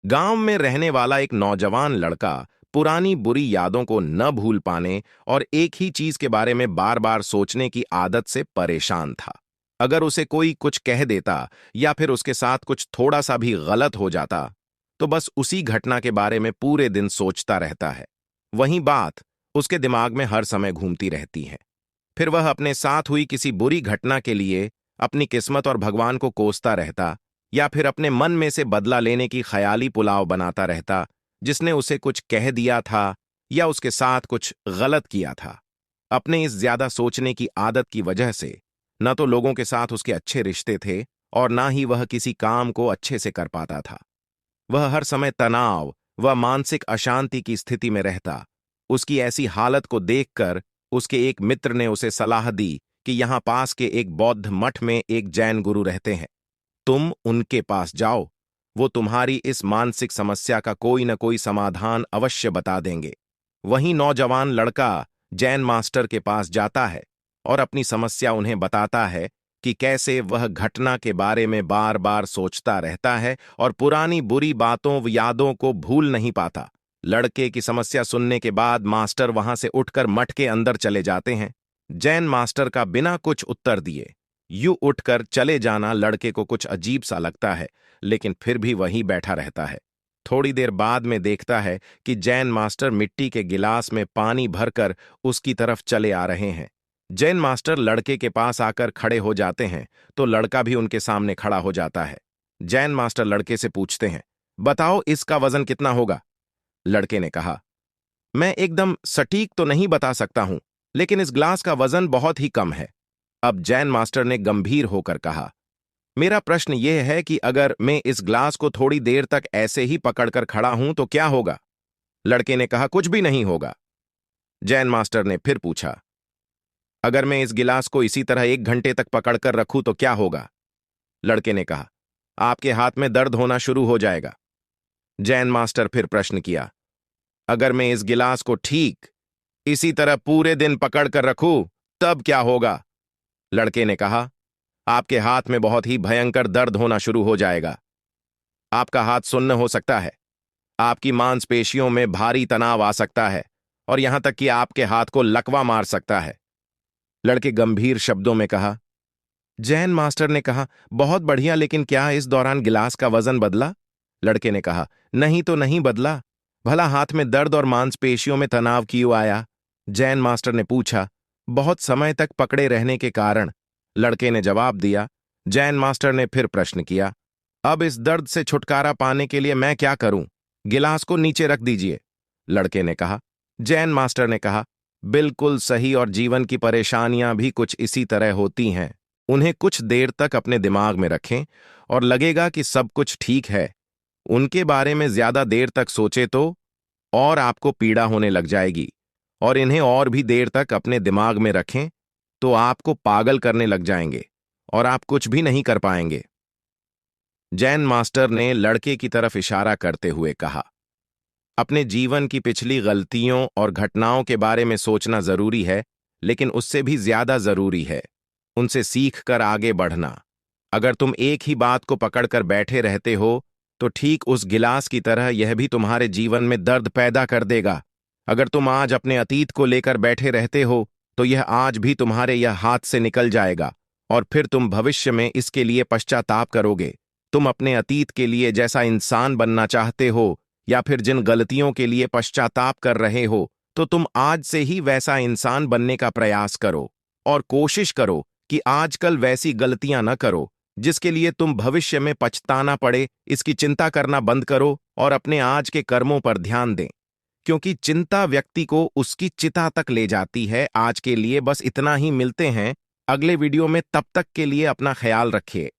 गांव में रहने वाला एक नौजवान लड़का पुरानी बुरी यादों को न भूल पाने और एक ही चीज के बारे में बार बार सोचने की आदत से परेशान था। अगर उसे कोई कुछ कह देता या फिर उसके साथ कुछ थोड़ा सा भी गलत हो जाता तो बस उसी घटना के बारे में पूरे दिन सोचता रहता है। वही बात उसके दिमाग में हर समय घूमती रहती है। फिर वह अपने साथ हुई किसी बुरी घटना के लिए अपनी किस्मत और भगवान को कोसता रहता, या फिर अपने मन में से बदला लेने की ख्याली पुलाव बनाता रहता जिसने उसे कुछ कह दिया था या उसके साथ कुछ गलत किया था। अपने इस ज्यादा सोचने की आदत की वजह से न तो लोगों के साथ उसके अच्छे रिश्ते थे और ना ही वह किसी काम को अच्छे से कर पाता था। वह हर समय तनाव व मानसिक अशांति की स्थिति में रहता। उसकी ऐसी हालत को देखकर उसके एक मित्र ने उसे सलाह दी कि यहां पास के एक बौद्ध मठ में एक जैन गुरु रहते हैं, तुम उनके पास जाओ, वो तुम्हारी इस मानसिक समस्या का कोई न कोई समाधान अवश्य बता देंगे। वहीं नौजवान लड़का जैन मास्टर के पास जाता है और अपनी समस्या उन्हें बताता है कि कैसे वह घटना के बारे में बार बार सोचता रहता है और पुरानी बुरी बातों व यादों को भूल नहीं पाता। लड़के की समस्या सुनने के बाद मास्टर वहां से उठकर मठ के अंदर चले जाते हैं। जैन मास्टर का बिना कुछ उत्तर दिए यूं उठकर चले जाना लड़के को कुछ अजीब सा लगता है, लेकिन फिर भी वहीं बैठा रहता है। थोड़ी देर बाद में देखता है कि जैन मास्टर मिट्टी के गिलास में पानी भरकर उसकी तरफ चले आ रहे हैं। जैन मास्टर लड़के के पास आकर खड़े हो जाते हैं तो लड़का भी उनके सामने खड़ा हो जाता है। जैन मास्टर लड़के से पूछते हैं, बताओ इसका वजन कितना होगा? लड़के ने कहा, मैं एकदम सटीक तो नहीं बता सकता हूं, लेकिन इस ग्लास का वजन बहुत ही कम है। अब जैन मास्टर ने गंभीर होकर कहा, मेरा प्रश्न यह है कि अगर मैं इस ग्लास को थोड़ी देर तक ऐसे ही पकड़कर खड़ा हूं तो क्या होगा? लड़के ने कहा, कुछ भी नहीं होगा। जैन मास्टर ने फिर पूछा, अगर मैं इस गिलास को इसी तरह 1 घंटे तक पकड़कर रखूं तो क्या होगा? लड़के ने कहा, आपके हाथ में दर्द होना शुरू हो जाएगा। जैन मास्टर फिर प्रश्न किया, अगर मैं इस गिलास को ठीक इसी तरह पूरे दिन पकड़कर रखूं तब क्या होगा? लड़के ने कहा, आपके हाथ में बहुत ही भयंकर दर्द होना शुरू हो जाएगा। आपका हाथ सुन्न हो सकता है, आपकी मांसपेशियों में भारी तनाव आ सकता है और यहां तक कि आपके हाथ को लकवा मार सकता है। लड़के गंभीर शब्दों में कहा। जैन मास्टर ने कहा, बहुत बढ़िया, लेकिन क्या इस दौरान गिलास का वजन बदला? लड़के ने कहा, नहीं तो नहीं बदला। भला हाथ में दर्द और मांसपेशियों में तनाव क्यों आया? जैन मास्टर ने पूछा। बहुत समय तक पकड़े रहने के कारण, लड़के ने जवाब दिया। जैन मास्टर ने फिर प्रश्न किया, अब इस दर्द से छुटकारा पाने के लिए मैं क्या करूं? गिलास को नीचे रख दीजिए। लड़के ने कहा। जैन मास्टर ने कहा, बिल्कुल सही, और जीवन की परेशानियां भी कुछ इसी तरह होती हैं। उन्हें कुछ देर तक अपने दिमाग में रखें और लगेगा कि सब कुछ ठीक है। उनके बारे में ज्यादा देर तक सोचे तो और आपको पीड़ा होने लग जाएगी, और इन्हें और भी देर तक अपने दिमाग में रखें तो आपको पागल करने लग जाएंगे और आप कुछ भी नहीं कर पाएंगे। जैन मास्टर ने लड़के की तरफ इशारा करते हुए कहा, अपने जीवन की पिछली गलतियों और घटनाओं के बारे में सोचना जरूरी है, लेकिन उससे भी ज्यादा जरूरी है उनसे सीख कर आगे बढ़ना। अगर तुम एक ही बात को पकड़कर बैठे रहते हो तो ठीक उस गिलास की तरह यह भी तुम्हारे जीवन में दर्द पैदा कर देगा। अगर तुम आज अपने अतीत को लेकर बैठे रहते हो तो यह आज भी तुम्हारे यह हाथ से निकल जाएगा और फिर तुम भविष्य में इसके लिए पश्चाताप करोगे। तुम अपने अतीत के लिए जैसा इंसान बनना चाहते हो या फिर जिन गलतियों के लिए पश्चाताप कर रहे हो, तो तुम आज से ही वैसा इंसान बनने का प्रयास करो और कोशिश करो कि आजकल वैसी गलतियां न करो जिसके लिए तुम भविष्य में पछताना पड़े। इसकी चिंता करना बंद करो और अपने आज के कर्मों पर ध्यान दें, क्योंकि चिंता व्यक्ति को उसकी चिता तक ले जाती है। आज के लिए बस इतना ही, मिलते हैं अगले वीडियो में, तब तक के लिए अपना ख्याल रखिए।